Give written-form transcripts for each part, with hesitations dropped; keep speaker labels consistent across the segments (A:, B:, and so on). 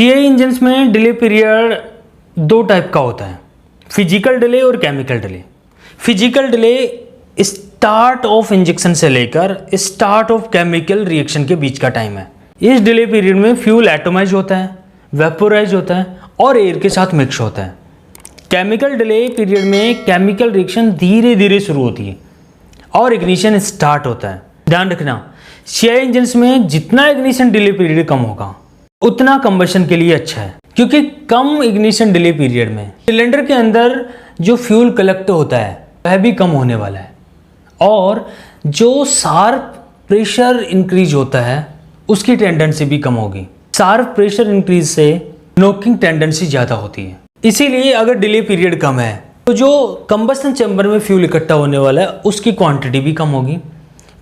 A: CI engines में delay period दो type का होता है, फिजिकल डिले और chemical delay. Physical delay start of injection से लेकर स्टार्ट ऑफ केमिकल रिएक्शन के बीच का टाइम है। इस डिले पीरियड में फ्यूल एटोमाइज होता है, वेपोराइज होता है और एयर के साथ मिक्स होता है। केमिकल डिले पीरियड में केमिकल रिएक्शन धीरे धीरे शुरू होती है और इग्निशन स्टार्ट होता है। ध्यान रखना, सीआई इंजन्स में जितना इग्निशन डिले पीरियड कम होगा उतना कंबशन के लिए अच्छा है, क्योंकि कम इग्निशन डिले पीरियड में सिलेंडर के अंदर जो फ्यूल कलेक्ट होता है वह भी कम होने वाला है और जो शार्प प्रेशर इंक्रीज होता है उसकी टेंडेंसी भी कम होगी। शार्प प्रेशर इंक्रीज से नॉकिंग टेंडेंसी ज़्यादा होती है। इसीलिए अगर डिले पीरियड कम है तो जो कंबशन चैम्बर में फ्यूल इकट्ठा होने वाला है उसकी क्वांटिटी भी कम होगी,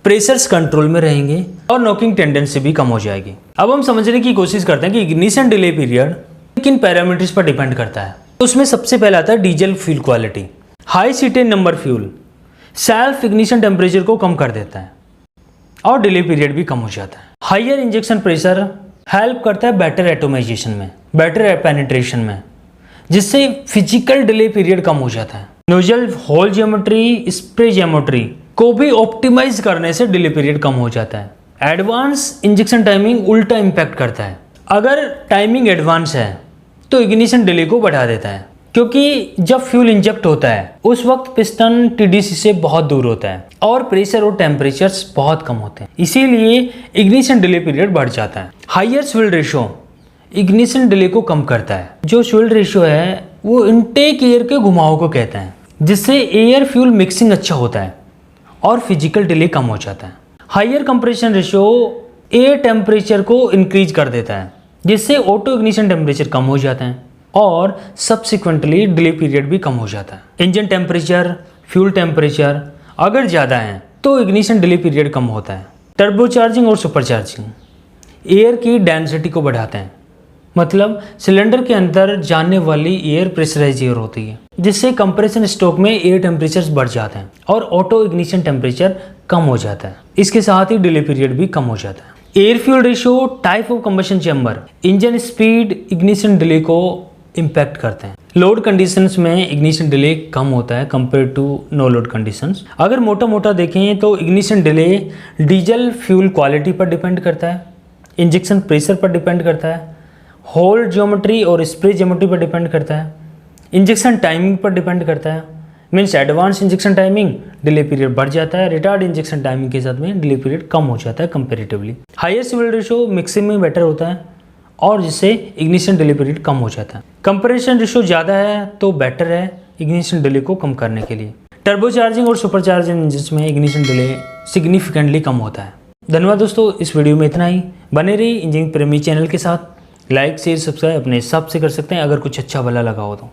A: प्रेशर्स कंट्रोल में रहेंगे और नॉकिंग टेंडेंसी भी कम हो जाएगी। अब हम समझने की कोशिश करते हैं कि इग्निशन डिले पीरियड किन पैरामीटर्स पर डिपेंड करता है। तो उसमें सबसे पहला आता है diesel fuel quality. High cetane number fuel self ignition temperature को कम कर देता है और डिले पीरियड भी कम हो जाता है। हाइयर इंजेक्शन प्रेशर हेल्प करता है बेटर एटोमाइजेशन में, बेटर पेनिट्रेशन में, जिससे फिजिकल डिले पीरियड कम हो जाता है। Nozzle hole geometry, spray geometry को भी ऑप्टिमाइज करने से डिले पीरियड कम हो जाता है। एडवांस इंजेक्शन टाइमिंग उल्टा इम्पैक्ट करता है। अगर टाइमिंग एडवांस है तो इग्निशन डिले को बढ़ा देता है, क्योंकि जब फ्यूल इंजेक्ट होता है उस वक्त पिस्टन टीडीसी से बहुत दूर होता है और प्रेशर और टेम्परेचर्स बहुत कम होते हैं, इसीलिए इग्निशन डिले पीरियड बढ़ जाता है। Higher swirl ratio ignition delay को कम करता है। जो स्विल रेशो है वो इनटेक एयर के घुमाव को कहता है, जिससे एयर फ्यूल मिक्सिंग अच्छा होता है और फिजिकल डिले कम हो जाता है। Higher compression ratio air temperature को इंक्रीज कर देता है, जिससे ऑटो इग्निशन टेम्परेचर कम हो जाता है और सब्सिक्वेंटली डिले पीरियड भी कम हो जाता है। इंजन टेम्परेचर, फ्यूल टेम्परेचर अगर ज़्यादा है तो इग्निशन डिले पीरियड कम होता है। टर्बोचार्जिंग और सुपरचार्जिंग एयर की डेंसिटी को बढ़ाते हैं, मतलब सिलेंडर के अंदर जाने वाली एयर प्रेशराइज एयर होती है, जिससे कंप्रेशन स्ट्रोक में एयर टेम्परेचर बढ़ जाते हैं और ऑटो इग्निशन टेम्परेचर कम हो जाता है। इसके साथ ही डिले पीरियड भी कम हो जाता है। Air fuel ratio, type of combustion chamber, engine speed ignition delay को इम्पैक्ट करते हैं। लोड कंडीशंस में इग्निशन डिले कम होता है compare to no load conditions. अगर मोटा मोटा देखें तो ignition delay diesel fuel quality पर डिपेंड करता है, इंजेक्शन प्रेशर पर डिपेंड करता है, होल ज्योमेट्री और स्प्रे ज्योमेट्री पर डिपेंड करता है, इंजेक्शन टाइमिंग पर डिपेंड करता है। Means advance injection timing delay period बढ़ जाता है, रिटार्ड इंजेक्शन टाइमिंग के साथ में डिले पीरियड कम हो जाता है comparatively. Higher swirl ratio mixing में बेटर होता है और जिससे इग्निशन डिले पीरियड कम हो जाता है। कंप्रेशन रेशो ज़्यादा है तो बेटर है इग्निशन डिले को कम करने के लिए। टर्बोचार्जिंग और सुपरचार्जिंग इंजन्स में इग्निशन डिले सिग्निफिकेंटली कम होता है। धन्यवाद दोस्तों, इस वीडियो में इतना ही। बने रहिए इंजीनियरिंग प्रेमी चैनल के साथ। लाइक शेयर सब्सक्राइब अपने हिसाब से कर सकते हैं अगर कुछ अच्छा भला लगा हो तो।